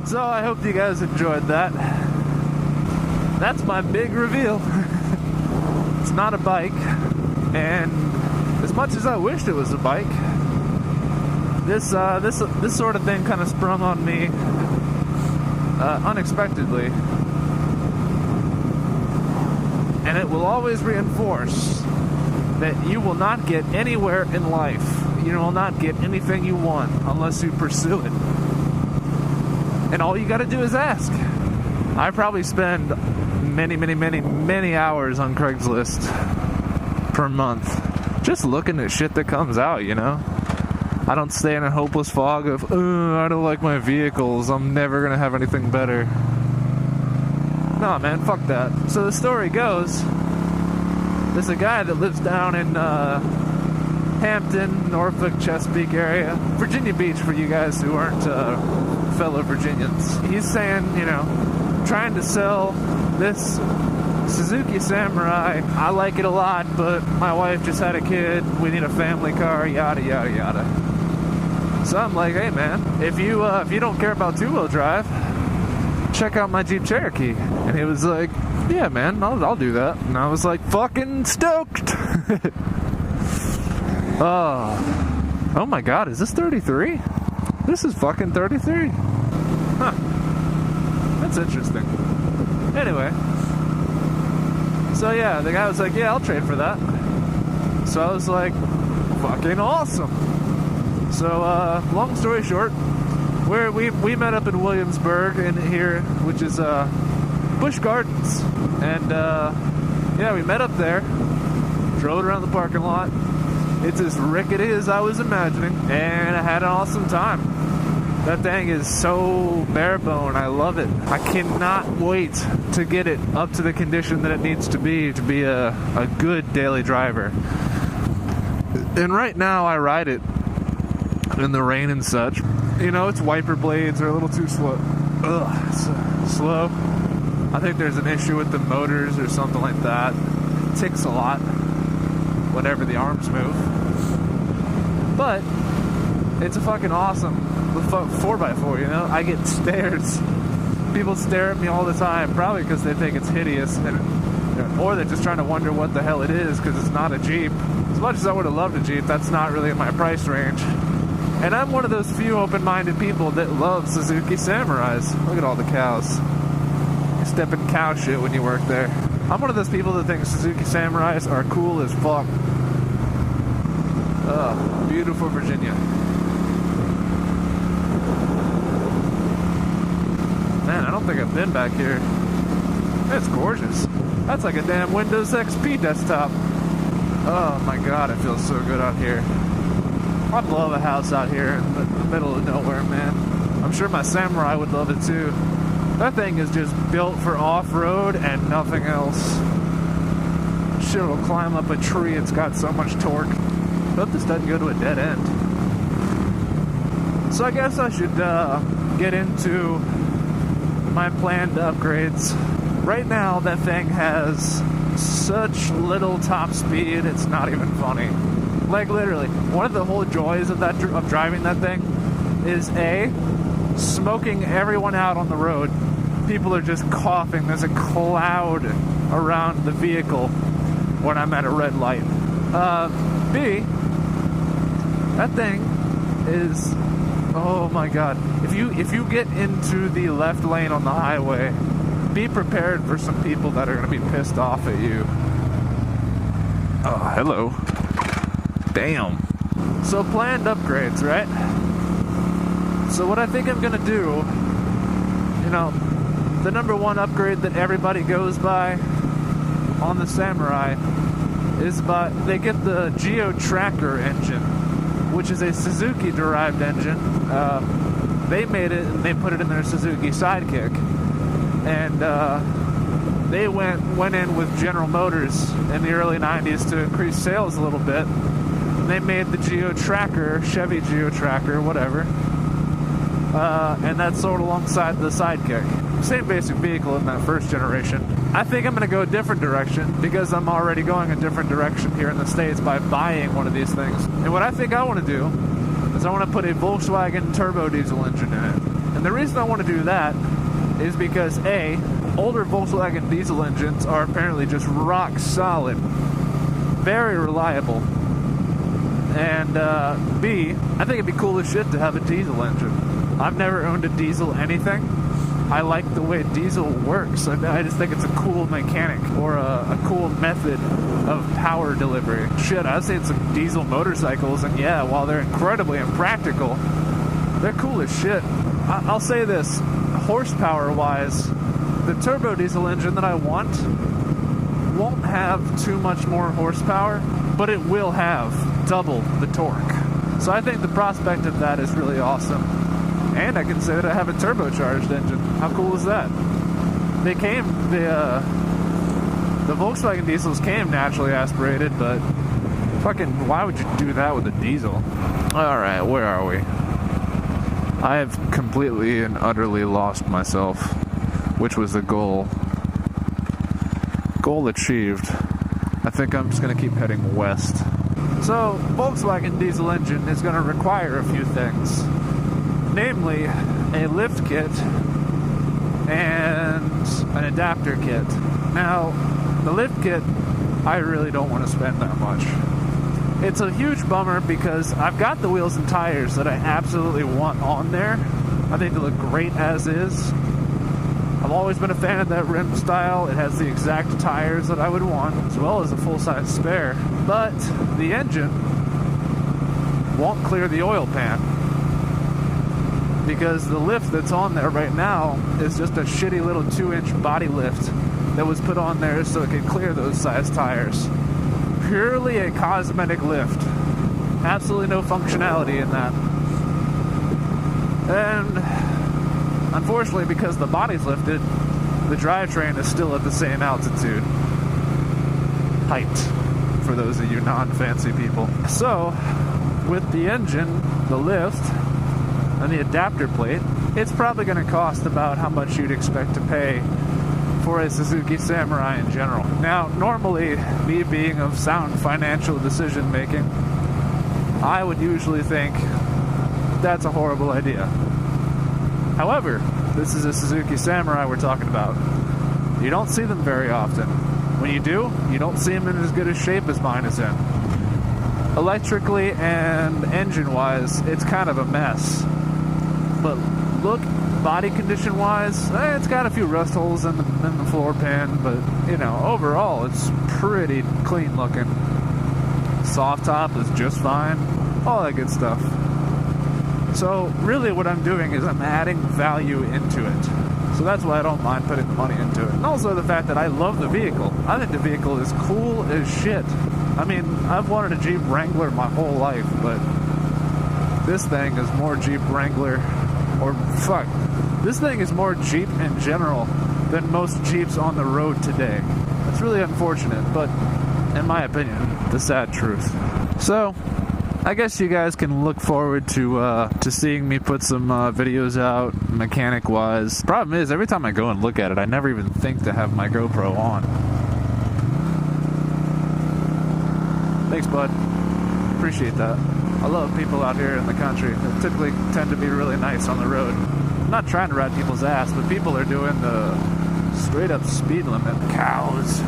So I hope you guys enjoyed that. That's my big reveal. It's not a bike, and as much as I wished it was a bike, this sort of thing kind of sprung on me unexpectedly, and it will always reinforce that you will not get anywhere in life. You will not get anything you want unless you pursue it. And all you got to do is ask. I probably spend many hours on Craigslist per month just looking at shit that comes out, you know? I don't stay in a hopeless fog of, I don't like my vehicles, I'm never gonna have anything better. Nah, man, fuck that. So the story goes, there's a guy that lives down in Hampton, Norfolk, Chesapeake area, Virginia Beach for you guys who aren't fellow Virginians. He's saying, you know, trying to sell this Suzuki Samurai. I like it a lot, but my wife just had a kid. We need a family car, yada yada yada. So I'm like, hey man, if you don't care about two-wheel drive, check out my Jeep Cherokee. And he was like, yeah man, I'll do that. And I was like, fucking stoked. Oh my god, is this 33? This is fucking 33. Huh. That's interesting. Anyway. So yeah, the guy was like, yeah, I'll trade for that. So I was like, fucking awesome. So, long story short, we met up in Williamsburg in here, which is, Busch Gardens. And, yeah, we met up there, drove around the parking lot. It's as rickety as I was imagining, and I had an awesome time. That thing is so bare bone. I love it. I cannot wait to get it up to the condition that it needs to be a good daily driver. And right now I ride it in the rain and such. You know, its wiper blades are a little too slow. It's slow. I think there's an issue with the motors or something like that. It ticks a lot whenever the arms move. But it's a fucking awesome 4x4, you know? I get stares. People stare at me all the time, probably because they think it's hideous, and, or they're just trying to wonder what the hell it is, because it's not a Jeep. As much as I would have loved a Jeep, that's not really in my price range. And I'm one of those few open-minded people that love Suzuki Samurais. Look at all the cows. You step in cow shit when you work there. I'm one of those people that think Suzuki Samurais are cool as fuck. Beautiful Virginia. Man, I don't think I've been back here. It's gorgeous. That's like a damn Windows XP desktop. Oh my god, it feels so good out here. I'd love a house out here in the middle of nowhere, man. I'm sure my Samurai would love it too. That thing is just built for off-road and nothing else. Shit will climb up a tree, it's got so much torque. Hope this doesn't go to a dead end. So I guess I should get into my planned upgrades. Right now, that thing has such little top speed, it's not even funny. Like literally, one of the whole joys of driving that thing is smoking everyone out on the road. People are just coughing. There's a cloud around the vehicle when I'm at a red light. B, that thing is, oh my god. If you get into the left lane on the highway, be prepared for some people that are going to be pissed off at you. Oh, hello. Damn. So planned upgrades, right? So what I think I'm gonna do, you know, the number one upgrade that everybody goes by on the Samurai is they get the Geo Tracker engine, which is a Suzuki derived engine. They made it and they put it in their Suzuki Sidekick, and they went in with General Motors in the early 90s to increase sales a little bit. They made the Geo Tracker, Chevy Geo Tracker, whatever, and that's sold alongside the Sidekick. Same basic vehicle in that first generation. I think I'm going to go a different direction because I'm already going a different direction here in the States by buying one of these things. And what I think I want to do is I want to put a Volkswagen turbo diesel engine in it. And And the reason I want to do that is because A, older Volkswagen diesel engines are apparently just rock solid, very reliable. And B, I think it'd be cool as shit to have a diesel engine. I've never owned a diesel anything. I like the way diesel works. I just think it's a cool mechanic or a cool method of power delivery. Shit, I've seen some diesel motorcycles, and yeah, while they're incredibly impractical, they're cool as shit. I'll say this, horsepower-wise, the turbo diesel engine that I want won't have too much more horsepower, but it will have double the torque. So I think the prospect of that is really awesome. And I can say that I have a turbocharged engine. How cool is that? They came, the Volkswagen diesels came naturally aspirated, but fucking, why would you do that with a diesel? Alright, where are we? I have completely and utterly lost myself, which was the goal. Goal achieved. I think I'm just going to keep heading west. So, Volkswagen diesel engine is going to require a few things. Namely, a lift kit and an adapter kit. Now, the lift kit, I really don't want to spend that much. It's a huge bummer because I've got the wheels and tires that I absolutely want on there. I think they look great as is. I've always been a fan of that rim style. It has the exact tires that I would want, as well as a full-size spare. But the engine won't clear the oil pan, because the lift that's on there right now is just a shitty little 2-inch body lift that was put on there so it could clear those size tires. Purely a cosmetic lift. Absolutely no functionality in that. And unfortunately, because the body's lifted, the drivetrain is still at the same altitude. Height, for those of you non-fancy people. So, with the engine, the lift, and the adapter plate, it's probably going to cost about how much you'd expect to pay for a Suzuki Samurai in general. Now, normally, me being of sound financial decision making, I would usually think that's a horrible idea. However, this is a Suzuki Samurai we're talking about. You don't see them very often. When you do, you don't see them in as good a shape as mine is in. Electrically and engine-wise, it's kind of a mess. But look, body condition-wise, it's got a few rust holes in the floor pan, but, you know, overall, it's pretty clean looking. Soft top is just fine. All that good stuff. So, really what I'm doing is I'm adding value into it. So that's why I don't mind putting the money into it. And also the fact that I love the vehicle. I think the vehicle is cool as shit. I mean, I've wanted a Jeep Wrangler my whole life, but this thing is more Jeep Wrangler, or fuck, this thing is more Jeep in general than most Jeeps on the road today. It's really unfortunate, but in my opinion, the sad truth. So, I guess you guys can look forward to seeing me put some videos out, mechanic-wise. Problem is, every time I go and look at it, I never even think to have my GoPro on. Thanks, bud. Appreciate that. I love people out here in the country. They typically tend to be really nice on the road. I'm not trying to ride people's ass, but people are doing the straight-up speed limit. Cows.